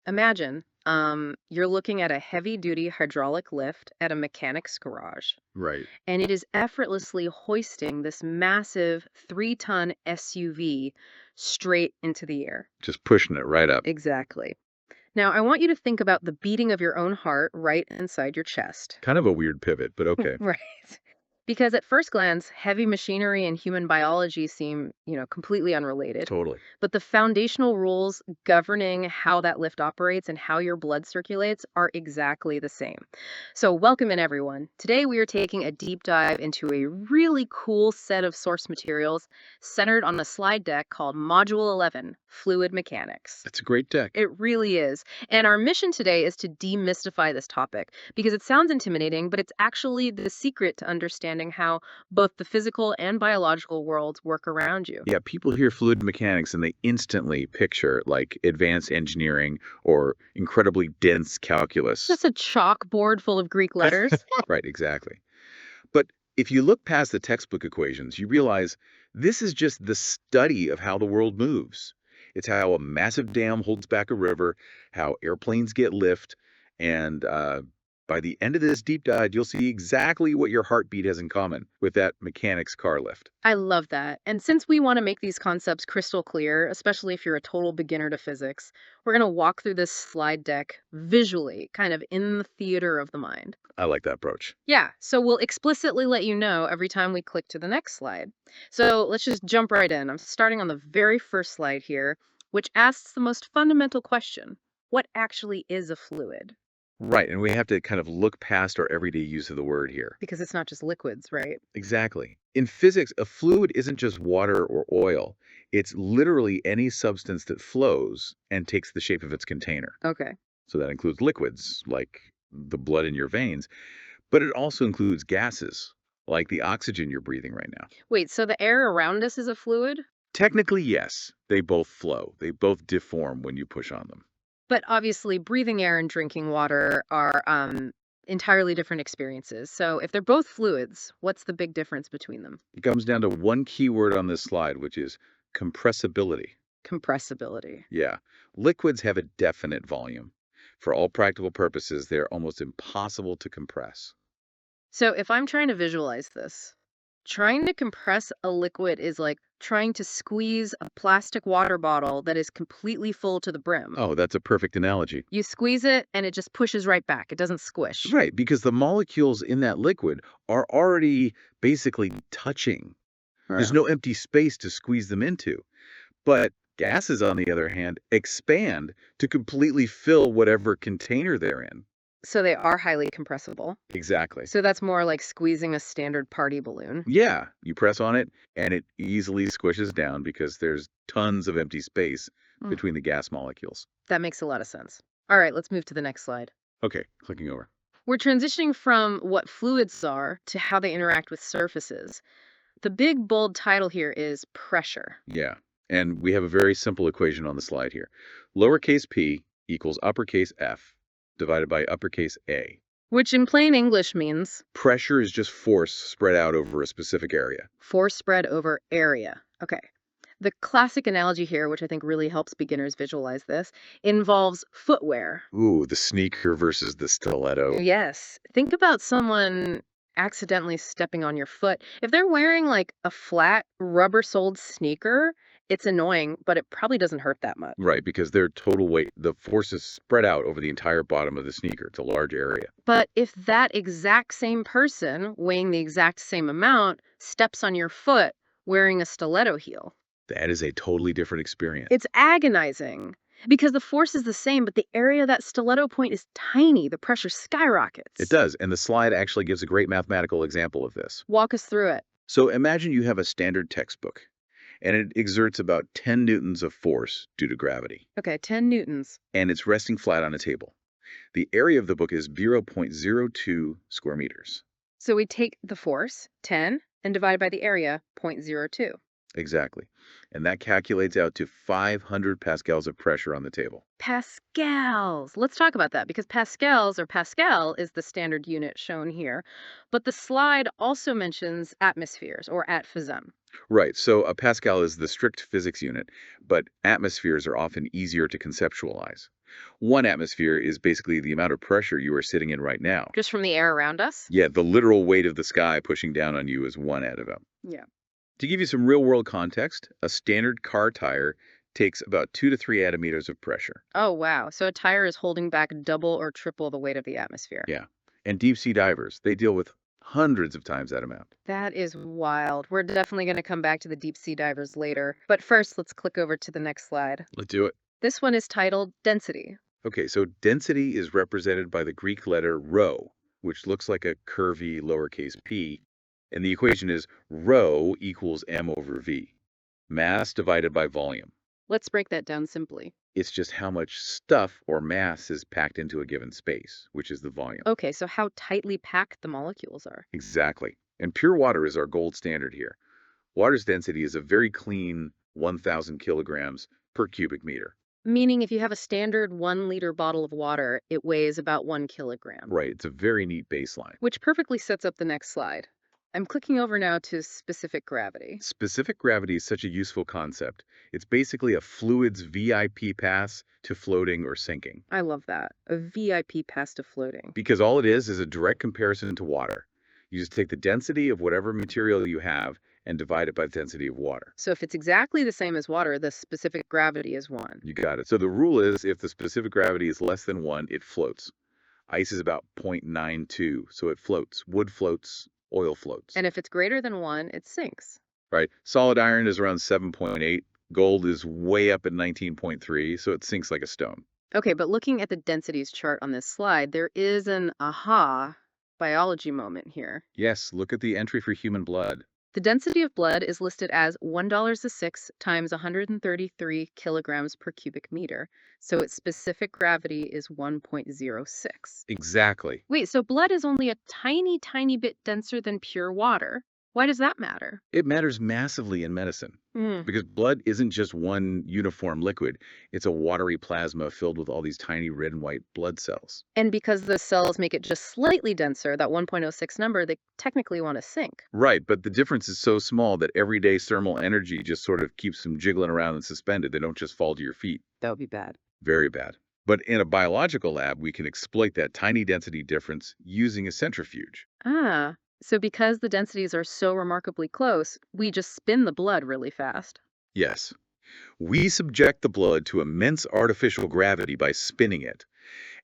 Imagine you're looking at a heavy duty hydraulic lift at a mechanic's garage, Right. and it is effortlessly hoisting this massive 3-ton SUV straight into the air. Just pushing it right up. Exactly. Now, I want you to think about the beating of your own heart right inside your chest. Kind of a weird pivot, but okay. Right. Because at first glance, heavy machinery and human biology seem, completely unrelated. Totally. But the foundational rules governing how that lift operates and how your blood circulates are exactly the same. So, welcome in, everyone. Today, we are taking a deep dive into a really cool set of source materials centered on the slide deck called Module 11 Fluid Mechanics. It's a great deck. It really is. And our mission today is to demystify this topic because it sounds intimidating, but it's actually the secret to understanding how both the physical and biological worlds work around you. Yeah, people hear fluid mechanics and they instantly picture like advanced engineering or incredibly dense calculus. Just a chalkboard full of Greek letters. Right, exactly. But if you look past the textbook equations, you realize this is just the study of how the world moves. It's how a massive dam holds back a river, how airplanes get lift, and by the end of this deep dive, you'll see exactly what your heartbeat has in common with that mechanic's car lift. I love that. And since we want to make these concepts crystal clear, especially if you're a total beginner to physics, we're going to walk through this slide deck visually, kind of in the theater of the mind. I like that approach. Yeah, so we'll explicitly let you know every time we click to the next slide. So let's just jump right in. I'm starting on the very first slide here, which asks the most fundamental question. What actually is a fluid? Right, and we have to kind of look past our everyday use of the word here. Because it's not just liquids, right? Exactly. In physics, a fluid isn't just water or oil. It's literally any substance that flows and takes the shape of its container. Okay. So that includes liquids, like the blood in your veins, but it also includes gases, like the oxygen you're breathing right now. Wait, so the air around us is a fluid? Technically, yes, they both flow. They both deform when you push on them. But obviously, breathing air and drinking water are entirely different experiences. So if they're both fluids, what's the big difference between them? It comes down to one key word on this slide, which is compressibility. Compressibility. Yeah, liquids have a definite volume. For all practical purposes, they're almost impossible to compress. So if I'm trying to visualize this, trying to compress a liquid is like trying to squeeze a plastic water bottle that is completely full to the brim. Oh, that's a perfect analogy. You squeeze it and it just pushes right back. It doesn't squish. Right, because the molecules in that liquid are already basically touching. There's Huh. no empty space to squeeze them into. But gases, on the other hand, expand to completely fill whatever container they're in. So they are highly compressible. Exactly. So that's more like squeezing a standard party balloon. Yeah, you press on it and it easily squishes down because there's tons of empty space Mm, between the gas molecules. that makes a lot of sense. All right, let's move to the next slide. Okay, clicking over. We're transitioning from what fluids are to how they interact with surfaces. The big bold title here is pressure. Yeah, and we have a very simple equation on the slide here. Lowercase p equals uppercase F divided by uppercase A. Which in plain English means Pressure is just force spread out over a specific area. force spread over area. Okay. The classic analogy here, which I think really helps beginners visualize this, involves footwear. Ooh, the sneaker versus the stiletto. Yes. Think about someone accidentally stepping on your foot. If they're wearing like a flat rubber soled sneaker, it's annoying, but it probably doesn't hurt that much. Right, because their total weight, the force is spread out over the entire bottom of the sneaker. It's a large area. But if that exact same person, weighing the exact same amount, steps on your foot wearing a stiletto heel, That is a totally different experience. it's agonizing because the force is the same, but the area of that stiletto point is tiny. The pressure skyrockets. It does, and the slide actually gives a great mathematical example of this. Walk us through it. So imagine you have a standard textbook, and it exerts about 10 newtons of force due to gravity, Okay, 10 newtons. and it's resting flat on a table. The area of the book is 0.02 square meters. So we take the force, 10, and divide by the area, 0.02. Exactly. And that calculates out to 500 pascals of pressure on the table. Pascals. Let's talk about that because pascals or Pascal is the standard unit shown here. But the slide also mentions atmospheres or atphysem. Right. So a pascal is the strict physics unit, but atmospheres are often easier to conceptualize. One atmosphere is basically the amount of pressure you are sitting in right now. Just from the air around us? Yeah, the literal weight of the sky pushing down on you is one atmosphere. Yeah. To give you some real world context, a standard car tire takes about 2 to 3 atmometers of pressure. Oh, wow. So a tire is holding back double or triple the weight of the atmosphere. Yeah. And deep sea divers, they deal with hundreds of times that amount. That is wild. We're definitely going to come back to the deep sea divers later. But first, let's click over to the next slide. Let's do it. This one is titled Density. Okay, so density is represented by the Greek letter rho, which looks like a curvy lowercase p, and the equation is rho equals m over v, mass divided by volume. Let's break that down simply. It's just how much stuff or mass is packed into a given space, which is the volume. Okay, so how tightly packed the molecules are. Exactly. And pure water is our gold standard here. Water's density is a very clean 1,000 kilograms per cubic meter. Meaning if you have a standard 1 liter bottle of water, it weighs about 1 kilogram. Right, it's a very neat baseline. Which perfectly sets up the next slide. I'm clicking over now to specific gravity. Specific gravity is such a useful concept. It's basically a fluid's VIP pass to floating or sinking. I love that. A VIP pass to floating. Because all it is a direct comparison to water. You just take the density of whatever material you have and divide it by the density of water. So if it's exactly the same as water, the specific gravity is 1. You got it. So the rule is if the specific gravity is less than 1, it floats. Ice is about 0.92, so it floats. Wood floats, oil floats. And if it's greater than 1, it sinks. Right. Solid iron is around 7.8. Gold is way up at 19.3, so it sinks like a stone. Okay, but looking at the densities chart on this slide, there is an aha biology moment here. Yes, look at the entry for human blood. The density of blood is listed as $1.06 times 133 kilograms per cubic meter, so its specific gravity is 1.06. Exactly. Wait, so blood is only a tiny, tiny bit denser than pure water. Why does that matter? It matters massively in medicine because blood isn't just one uniform liquid. It's a watery plasma filled with all these tiny red and white blood cells. And because the cells make it just slightly denser, that 1.06 number, they technically want to sink. Right, but the difference is so small that everyday thermal energy just sort of keeps them jiggling around and suspended. They don't just fall to your feet. That would be bad. Very bad. But in a biological lab, we can exploit that tiny density difference using a centrifuge. Ah, so because the densities are so remarkably close, we just spin the blood really fast. Yes. We subject the blood to immense artificial gravity by spinning it.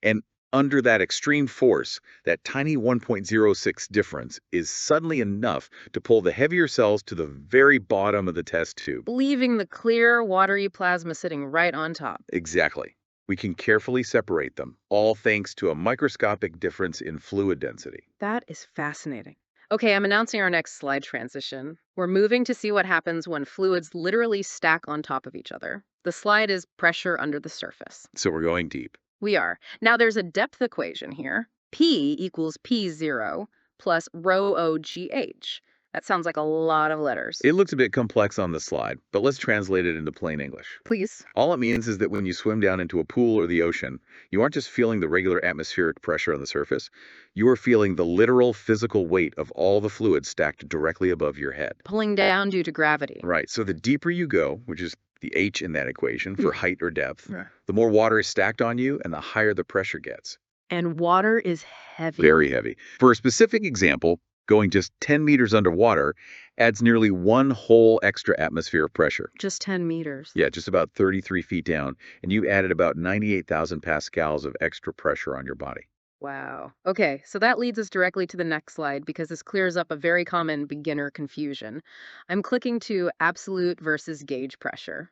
And under that extreme force, that tiny 1.06 difference is suddenly enough to pull the heavier cells to the very bottom of the test tube. Leaving the clear, watery plasma sitting right on top. Exactly. We can carefully separate them, all thanks to a microscopic difference in fluid density. That is fascinating. Okay, I'm announcing our next slide transition. We're moving to see what happens when fluids literally stack on top of each other. The slide is pressure under the surface. So we're going deep. We are. Now there's a depth equation here. P equals P0 plus rho OGH. That sounds like a lot of letters. It looks a bit complex on the slide, but let's translate it into plain English. Please. All it means is that when you swim down into a pool or the ocean, you aren't just feeling the regular atmospheric pressure on the surface, you are feeling the literal physical weight of all the fluid stacked directly above your head. Pulling down due to gravity. Right, so the deeper you go, which is the H in that equation for height or depth, Yeah. the more water is stacked on you and the higher the pressure gets. And water is heavy. Very heavy. For a specific example, going just 10 meters underwater adds nearly one whole extra atmosphere of pressure. Just 10 meters. Yeah, just about 33 feet down, and you added about 98,000 pascals of extra pressure on your body. Wow. Okay, so that leads us directly to the next slide because this clears up a very common beginner confusion. I'm clicking to absolute versus gauge pressure.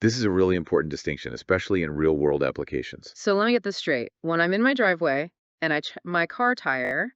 This is a really important distinction, especially in real-world applications. So let me get this straight. When I'm in my driveway and I check my car tire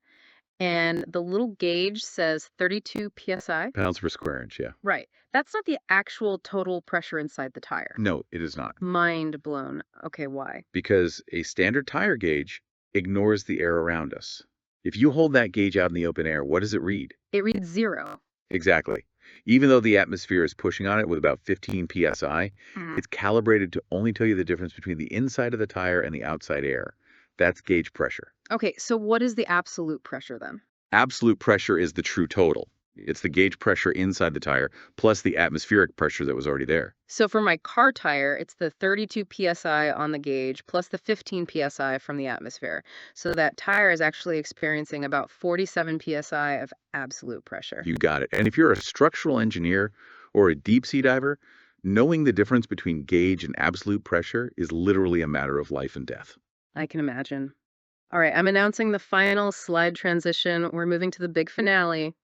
and the little gauge says 32 psi. Pounds per square inch, yeah. Right. That's not the actual total pressure inside the tire. No, it is not. Mind blown. Okay, why? Because a standard tire gauge ignores the air around us. If you hold that gauge out in the open air, what does it read? It reads 0. Exactly. Even though the atmosphere is pushing on it with about 15 psi, Mm. it's calibrated to only tell you the difference between the inside of the tire and the outside air. That's gauge pressure. Okay, so what is the absolute pressure then? Absolute pressure is the true total. It's the gauge pressure inside the tire plus the atmospheric pressure that was already there. So for my car tire, it's the 32 psi on the gauge plus the 15 psi from the atmosphere. So that tire is actually experiencing about 47 psi of absolute pressure. You got it. And if you're a structural engineer or a deep sea diver, knowing the difference between gauge and absolute pressure is literally a matter of life and death. I can imagine. All right, I'm announcing the final slide transition. We're moving to the big finale,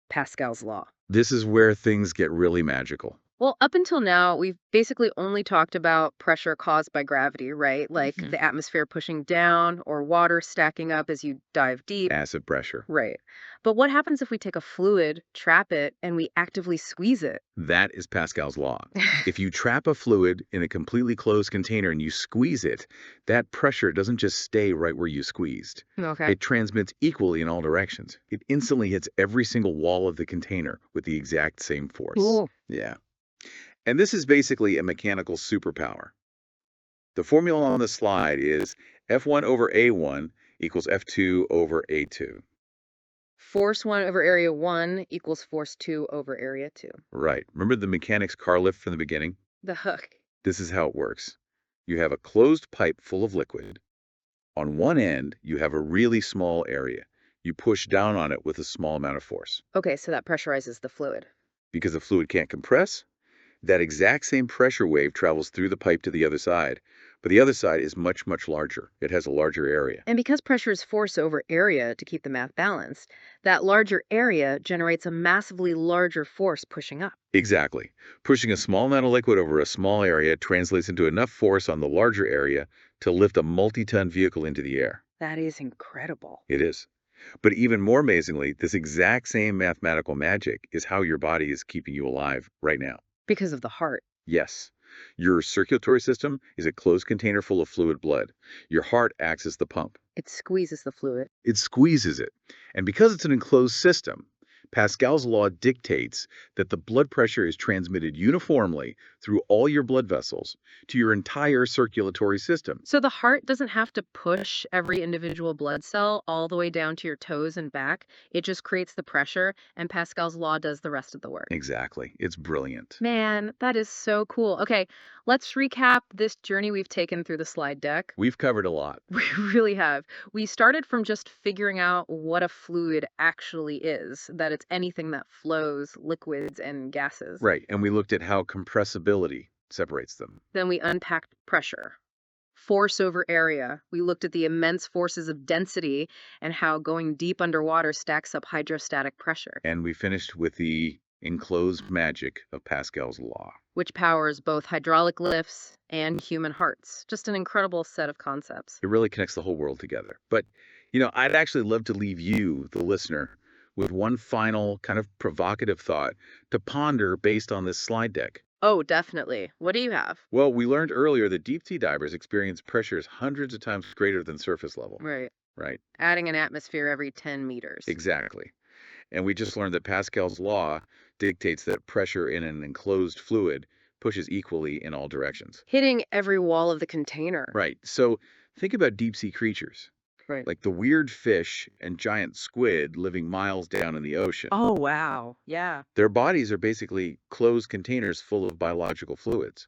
Pascal's law. This is where things get really magical. Well, up until now, we've basically only talked about pressure caused by gravity, right? Like Mhm. the atmosphere pushing down or water stacking up as you dive deep. Acid pressure. Right. But what happens if we take a fluid, trap it, and we actively squeeze it? That is Pascal's law. If you trap a fluid in a completely closed container and you squeeze it, that pressure doesn't just stay right where you squeezed. Okay. It transmits equally in all directions. It instantly hits every single wall of the container with the exact same force. Cool. Yeah. And this is basically a mechanical superpower. The formula on the slide is F1 over A1 equals F2 over A2. Force 1 over area 1 equals force 2 over area 2. Right. Remember the mechanics car lift from the beginning? The hook. This is how it works. You have a closed pipe full of liquid. On one end, you have a really small area. You push down on it with a small amount of force. Okay, so that pressurizes the fluid. Because the fluid can't compress, that exact same pressure wave travels through the pipe to the other side. But the other side is much, much larger. It has a larger area. And because pressure is force over area to keep the math balanced, that larger area generates a massively larger force pushing up. Exactly. Pushing a small amount of liquid over a small area translates into enough force on the larger area to lift a multi-ton vehicle into the air. That is incredible. It is. But even more amazingly, this exact same mathematical magic is how your body is keeping you alive right now. Because of the heart. Yes. Your circulatory system is a closed container full of fluid blood. Your heart acts as the pump. It squeezes the fluid. It squeezes it. And because it's an enclosed system, Pascal's law dictates that the blood pressure is transmitted uniformly through all your blood vessels to your entire circulatory system. So the heart doesn't have to push every individual blood cell all the way down to your toes and back. It just creates the pressure, and Pascal's law does the rest of the work. Exactly. It's brilliant. Man, that is so cool. Okay, let's recap this journey we've taken through the slide deck. We've covered a lot. We really have. We started from just figuring out what a fluid actually is, that it's anything that flows, liquids, and gases. Right. And we looked at how compressibility separates them. Then we unpacked pressure, force over area. We looked at the immense forces of density and how going deep underwater stacks up hydrostatic pressure, And we finished with the enclosed magic of Pascal's law. which powers both hydraulic lifts and human hearts. Just an incredible set of concepts. It really connects the whole world together. But, I'd actually love to leave you, the listener, with one final kind of provocative thought to ponder based on this slide deck. Oh, definitely. What do you have? Well, we learned earlier that deep sea divers experience pressures hundreds of times greater than surface level, Right. right? Adding an atmosphere every 10 meters. Exactly. And we just learned that Pascal's law dictates that pressure in an enclosed fluid pushes equally in all directions. Hitting every wall of the container. Right. So think about deep sea creatures, Right. like the weird fish and giant squid living miles down in the ocean. Oh, wow. Yeah. Their bodies are basically closed containers full of biological fluids.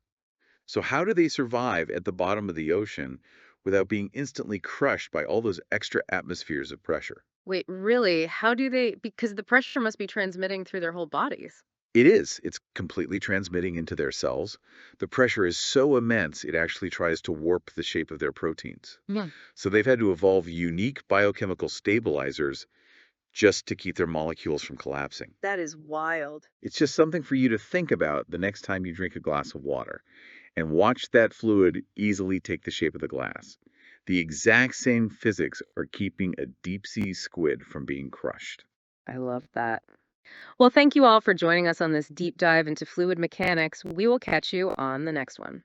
So how do they survive at the bottom of the ocean without being instantly crushed by all those extra atmospheres of pressure? Wait, really? How do they? Because the pressure must be transmitting through their whole bodies. It is. It's completely transmitting into their cells. The pressure is so immense, it actually tries to warp the shape of their proteins. Yeah. So they've had to evolve unique biochemical stabilizers just to keep their molecules from collapsing. That is wild. It's just something for you to think about the next time you drink a glass of water and watch that fluid easily take the shape of the glass. The exact same physics are keeping a deep sea squid from being crushed. I love that. Well, thank you all for joining us on this deep dive into fluid mechanics. We will catch you on the next one.